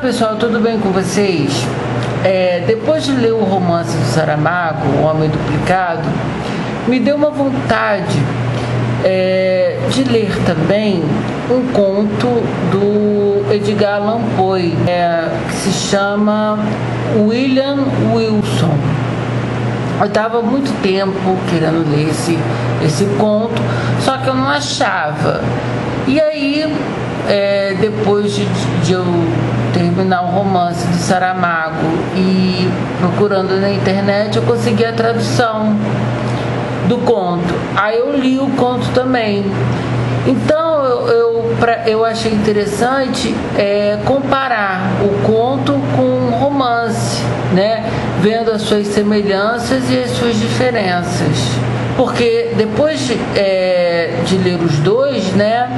Pessoal, tudo bem com vocês? Depois de ler o romance do Saramago, O Homem Duplicado, me deu uma vontade de ler também um conto do Edgar Allan Poe, que se chama William Wilson. Eu estava há muito tempo querendo ler esse conto, só que eu não achava. E aí, depois de eu terminar o romance do Saramago e procurando na internet, eu consegui a tradução do conto. Aí eu li o conto também. Então eu achei interessante comparar o conto com o romance, né? Vendo as suas semelhanças e as suas diferenças. Porque depois de ler os dois, né?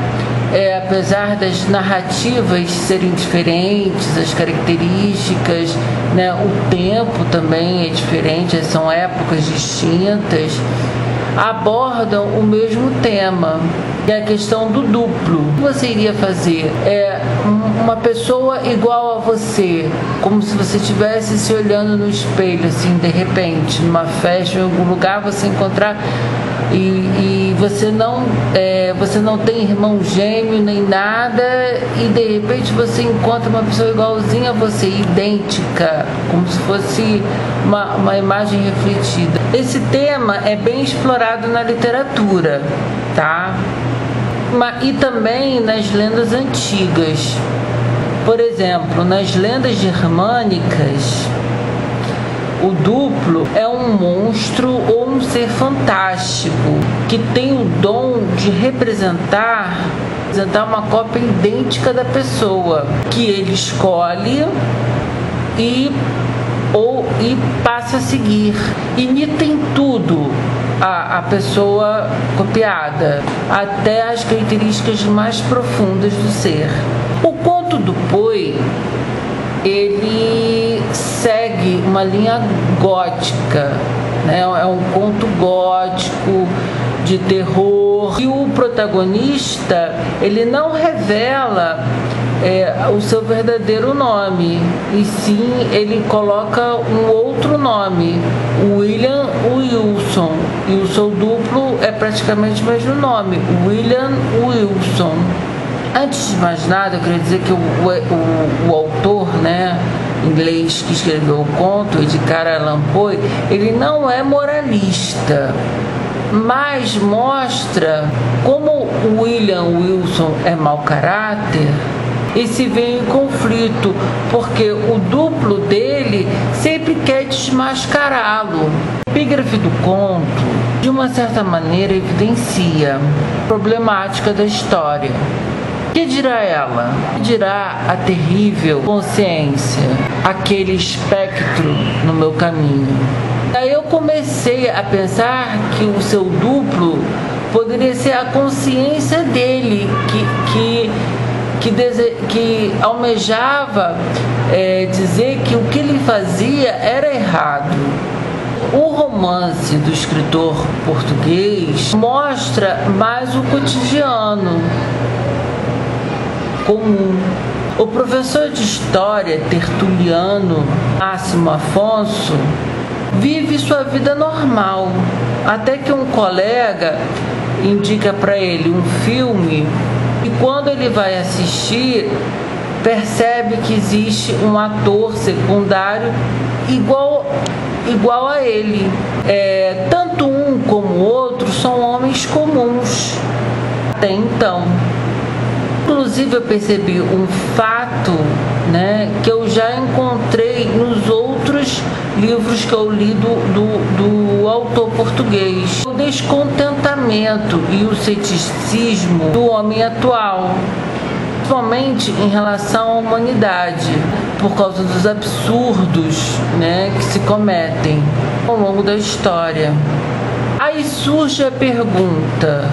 Apesar das narrativas serem diferentes, as características, né? O tempo também é diferente, são épocas distintas, abordam o mesmo tema, que é a questão do duplo. O que você iria fazer? Uma pessoa igual a você, como se você estivesse se olhando no espelho, assim, de repente, numa festa, em algum lugar, você encontrar e você não tem irmão gêmeo nem nada, e de repente você encontra uma pessoa igualzinha a você, idêntica, como se fosse uma imagem refletida. Esse tema é bem explorado na literatura, tá? E também nas lendas antigas. Por exemplo, nas lendas germânicas, o duplo é um monstro ou um ser fantástico que tem o dom de representar uma cópia idêntica da pessoa que ele escolhe e passa a seguir. Imita em tudo a pessoa copiada, até as características mais profundas do ser. O conto do Poe, ele segue uma linha gótica, né? É um conto gótico de terror, e o protagonista, ele não revela o seu verdadeiro nome, e sim ele coloca um outro nome, William Wilson, e o seu duplo é praticamente o mesmo nome, William Wilson. Antes de mais nada, eu queria dizer que o autor, né, inglês que escreveu o conto, Edgar Allan Poe, ele não é moralista, mas mostra como o William Wilson é mau caráter e se vê em conflito, porque o duplo dele sempre quer desmascará-lo. O epígrafe do conto, de uma certa maneira, evidencia a problemática da história. Que dirá ela? Que dirá a terrível consciência, aquele espectro no meu caminho? Aí eu comecei a pensar que o seu duplo poderia ser a consciência dele, que almejava dizer que o que ele fazia era errado. O romance do escritor português mostra mais o cotidiano comum. O professor de história Tertuliano Máximo Afonso vive sua vida normal, até que um colega indica para ele um filme, e quando ele vai assistir, percebe que existe um ator secundário igual a ele. Tanto um como o outro são homens comuns até então. Inclusive, eu percebi um fato, né, que eu já encontrei nos outros livros que eu li do autor português. O descontentamento e o ceticismo do homem atual, principalmente em relação à humanidade, por causa dos absurdos, né, que se cometem ao longo da história. Aí surge a pergunta: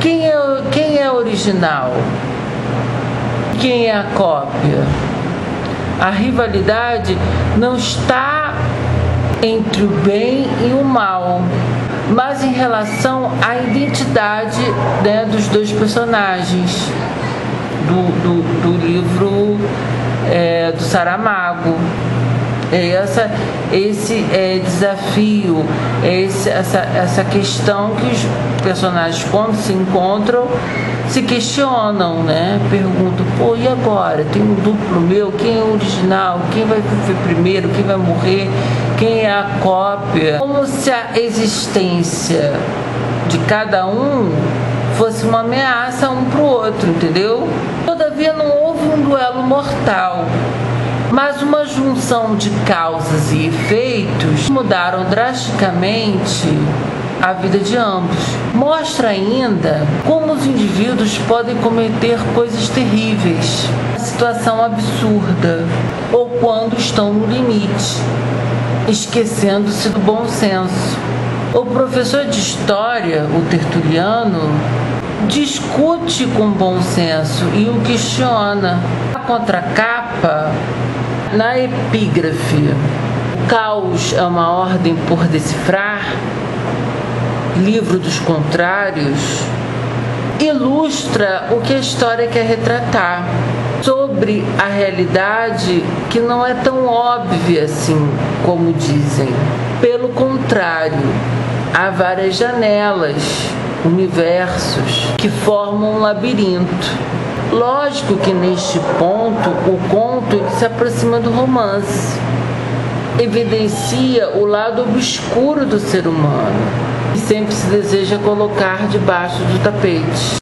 quem é original? Quem é a cópia? A rivalidade não está entre o bem e o mal, mas em relação à identidade, né, dos dois personagens do livro do Saramago. Esse desafio, essa questão que os personagens, quando se encontram, se questionam, né? Perguntam, pô, e agora? Tem um duplo meu? Quem é o original? Quem vai viver primeiro? Quem vai morrer? Quem é a cópia? Como se a existência de cada um fosse uma ameaça um para o outro, entendeu? Todavia não houve um duelo mortal, mas uma junção de causas e efeitos mudaram drasticamente a vida de ambos. Mostra ainda como os indivíduos podem cometer coisas terríveis, uma situação absurda, ou quando estão no limite, esquecendo-se do bom senso. O professor de história, o Tertuliano, discute com bom senso e o questiona. A contracapa, na epígrafe, o caos é uma ordem por decifrar, livro dos contrários, ilustra o que a história quer retratar sobre a realidade que não é tão óbvia assim como dizem. Pelo contrário, há várias janelas, universos que formam um labirinto. Lógico que neste ponto o conto se aproxima do romance, evidencia o lado obscuro do ser humano e sempre se deseja colocar debaixo do tapete.